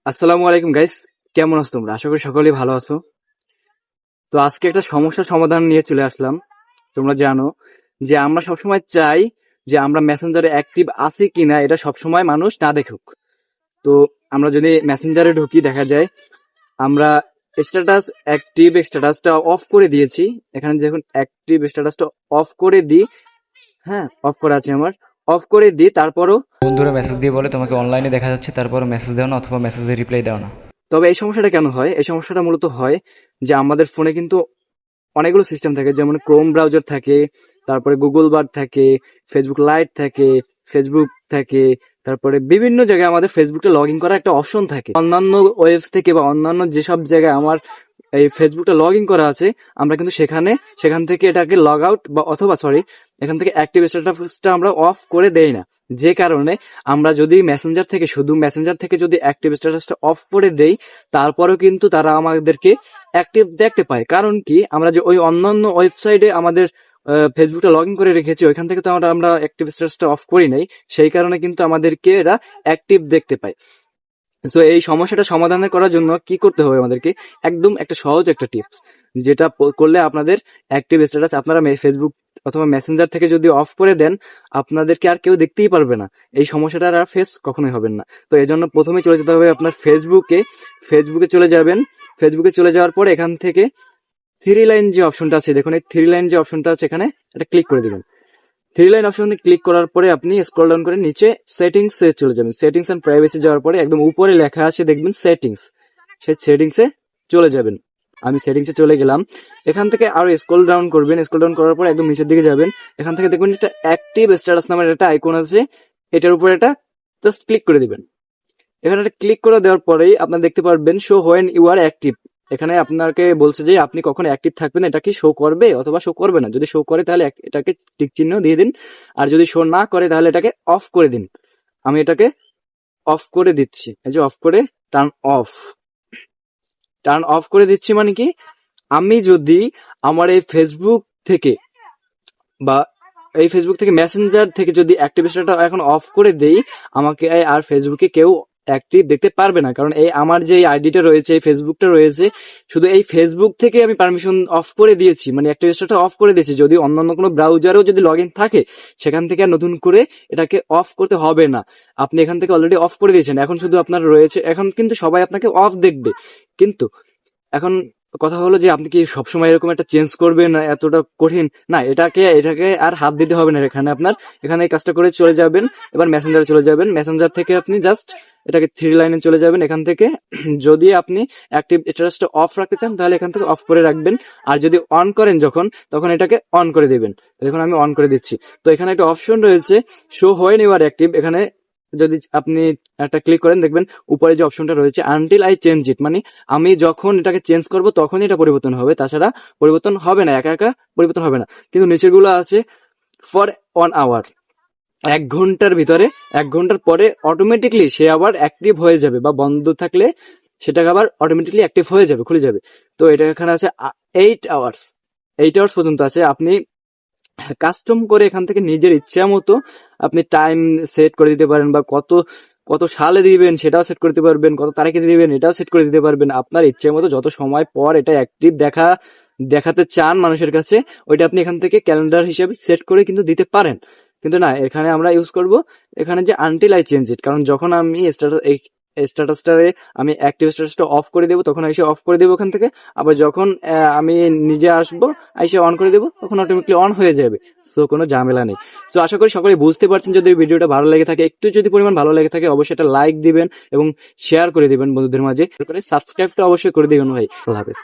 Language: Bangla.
আসসালামু আলাইকুম গাইস, কেমন আছো তোমরা? আশা করি সকলেই ভালো আছো। তো আজকে একটা সমস্যার সমাধান নিয়ে চলে আসলাম। তোমরা জানো যে আমরা সবসময় চাই যে আমরা মেসেঞ্জারে অ্যাক্টিভ আছি কিনা এটা সবসময় মানুষ না দেখুক। তো আমরা যদি মেসেঞ্জারে ঢুকি দেখা যায় আমরা স্ট্যাটাসটা অফ করে দিয়েছি। এখানে যখন অ্যাক্টিভ স্ট্যাটাসটা অফ করে দিই, হ্যাঁ অফ করা আছে আমার, অফ করে দিই তারপরও বন্ধুরা মেসেজ দিয়ে বলে তোমাকে অনলাইনে দেখা যাচ্ছে, তারপর মেসেজ দাও না অথবা মেসেজে রিপ্লাই দাও না। তবে এই সমস্যাটা কেন হয়? এই সমস্যাটা মূলত হয় যে আমাদের ফোনে কিন্তু অনেকগুলো সিস্টেম থাকে, যেমন ক্রোম ব্রাউজার থাকে, তারপরে গুগল বার থাকে, ফেসবুক লাইট থাকে, ফেসবুক থাকে, তারপরে বিভিন্ন জায়গায় আমাদের ফেসবুকে লগ ইন করার একটা অপশন থাকে। অন্যান্য ওয়েব থেকে বা অন্যান্য যেসব জায়গায় আমার এই ফেসবুকটা লগ ইন করা আছে, আমরা কিন্তু সেখান থেকে এটাকে লগ আউট বা অথবা সরি এখান থেকে অ্যাক্টিভ স্ট্যাটাসটা আমরা অফ করে দেই না। যে কারণে আমরা যদি শুধু মেসেঞ্জার থেকে যদি অ্যাক্টিভ স্ট্যাটাসটা অফ করে দেই, তারপরেও কিন্তু তারা আমাদেরকে অ্যাক্টিভ দেখতে পায়। কারণ কি, আমরা যে ওই অন্যান্য ওয়েবসাইটে আমাদের ফেসবুকটা লগ ইন করে রেখেছি, ওইখান থেকে তো আমরা অ্যাক্টিভ স্ট্যাটাসটা অফ করি নাই, সেই কারণে কিন্তু আমাদেরকে এরা অ্যাক্টিভ দেখতে পায়। তো এই সমস্যাটা সমাধান করার জন্য কি করতে হবে আমাদেরকে? একদম একটা সহজ একটা টিপস, যেটা করলে আপনাদের অ্যাক্টিভ স্ট্যাটাস আপনারা ফেসবুক অথবা মেসেঞ্জার থেকে যদি অফ করে দেন, আপনাদেরকে আর কেউ দেখতেই পারবে না। এই সমস্যাটা আর ফেস কখনোই হবেন না। তো এই জন্য প্রথমে চলে যেতে হবে আপনার ফেসবুকে চলে যাবেন। ফেসবুকে চলে যাওয়ার পর এখান থেকে থ্রি লাইন যে অপশনটা আছে, দেখুন এই থ্রি লাইন যে অপশনটা আছে এখানে এটা ক্লিক করে দিবেন। থ্রি লাইন অপশনে ক্লিক করার পরে আপনি স্ক্রল ডাউন করে নিচে সেটিংস এ চলে যাবেন। সেটিংস এন্ড প্রাইভেসি যাওয়ার পরে একদম উপরে লেখা আছে দেখবেন সেটিংস, সেই সেটিংস এ চলে যাবেন। আমি সেটিংস এ চলে গেলাম। এখান থেকে আরো স্ক্রল ডাউন করবেন। স্ক্রল ডাউন করার পরে একদম নিচের দিকে যাবেন। এখান থেকে দেখবেন একটা অ্যাক্টিভ স্ট্যাটাস নামের একটা আইকন আছে, এটার উপরে এটা জাস্ট ক্লিক করে দিবেন। এখানে একটা ক্লিক করে দেওয়ার পরেই আপনারা দেখতে পারবেন show when you are active. এখানে আপনাকে বলছে যে আপনি কখন অ্যাক্টিভ থাকবেন, এটা কি শো করবে অথবা শো করবে না। যদি শো করে তাহলে এটাকে টিক চিহ্ন দিয়ে দিন, আর যদি শো না করে তাহলে এটাকে অফ করে দিন। আমি এটাকে অফ করে দিচ্ছি, এই যে অফ করে টার্ন অফ। টার্ন অফ করে দিচ্ছি মানে কি, আমি যদি আমার এই ফেসবুক থেকে বা মেসেঞ্জার থেকে যদি অ্যাক্টিভেশনটা এখন অফ করে দেই, আমাকে আর ফেসবুকে কেউ অ্যাক্টিভ দেখতে পারবে না। কারণ এই আমার যে আইডিটা রয়েছে, এই ফেসবুকটা রয়েছে, শুধু এই ফেসবুক থেকে আমি পারমিশন অফ করে দিয়েছি, মানে অ্যাক্টিভেশনটা অফ করে দিয়েছি। যদি অন্যান্য কোনো ব্রাউজারেও যদি লগ ইন থাকে, সেখান থেকে আর নতুন করে এটাকে অফ করতে হবে না। আপনি এখান থেকে অলরেডি অফ করে দিয়েছেন, এখন শুধু আপনার রয়েছে, এখন কিন্তু সবাই আপনাকে অফ দেখবে। কিন্তু এখন কথা হলো যে আপনি কি সবসময় এরকম একটা চেঞ্জ করবেন? এতটা কঠিন না। এটাকে আর হাত দিতে হবে না। এখানে এই কাজটা করে চলে যাবেন। এবার মেসেঞ্জারে চলে যাবেন। মেসেঞ্জার থেকে আপনি জাস্ট এটাকে থ্রি লাইনে চলে যাবেন। এখান থেকে যদি আপনি অ্যাক্টিভ স্ট্যাটাসটা অফ রাখতে চান তাহলে এখান থেকে অফ করে রাখবেন, আর যদি অন করেন তখন এটাকে অন করে দিবেন। দেখুন আমি অন করে দিচ্ছি। তো এখানে একটা অপশন রয়েছে show when you are active. এখানে যদি আপনি একটা ক্লিক করেন দেখবেন উপরে যে অপশনটা রয়েছে আনটিল আই চেঞ্জ ইট, মানে আমি যখন এটাকে চেঞ্জ করব তখনই এটা পরিবর্তন হবে, তাছাড়া পরিবর্তন হবে না, একা একা পরিবর্তন হবে না। কিন্তু নিচের গুলো আছে ফর 1 আওয়ার, 1 ঘন্টার ভিতরে, 1 ঘন্টার পরে অটোমেটিকলি সে আবার অ্যাক্টিভ হয়ে যাবে, বা বন্ধ থাকলে সেটাকে আবার অটোমেটিকলি অ্যাক্টিভ হয়ে যাবে, খুলে যাবে। তো এটা এখানে আছে 8 আওয়ার্স, 8 আওয়ার্স পর্যন্ত আছে। আপনি কাস্টম করে এখান থেকে নিজের ইচ্ছা মতো আপনি টাইম সেট করে দিতে পারেন, বা কত কত সালে দিবেন সেটাও সেট করতে পারবেন, কত তারিখে দিবেন এটাও সেট করে দিতে পারবেন। আপনার ইচ্ছে মতো যত সময় পর এটা অ্যাক্টিভ দেখাতে চান মানুষের কাছে, ওইটা আপনি এখান থেকে ক্যালেন্ডার হিসেবে সেট করে কিন্তু দিতে পারেন। কিন্তু না, এখানে আমরা ইউজ করব এখানে যে আনটিল আই চেঞ্জ ইট। কারণ যখন আমি স্ট্যাটাসটারে আমি অ্যাক্টিভ স্ট্যাটাসটা অফ করে দেবো, তখন এসে অফ করে দেবো ওখান থেকে। আবার যখন আমি নিজে আসবো, এসে অন করে দেবো, তখন অটোমেটিকলি অন হয়ে যাবে। সো কোনো ঝামেলা নেই। তো আশা করি সকলে বুঝতে পারছেন। যদি ভিডিওটা ভালো লেগে থাকে, একটু যদি পরিমাণ ভালো লেগে থাকে, অবশ্যই একটা লাইক দিবেন এবং শেয়ার করে দিবেন বন্ধুদের মাঝে। সাবস্ক্রাইবটা অবশ্যই করে দিবেন ভাই। আল্লাহ হাফেজ।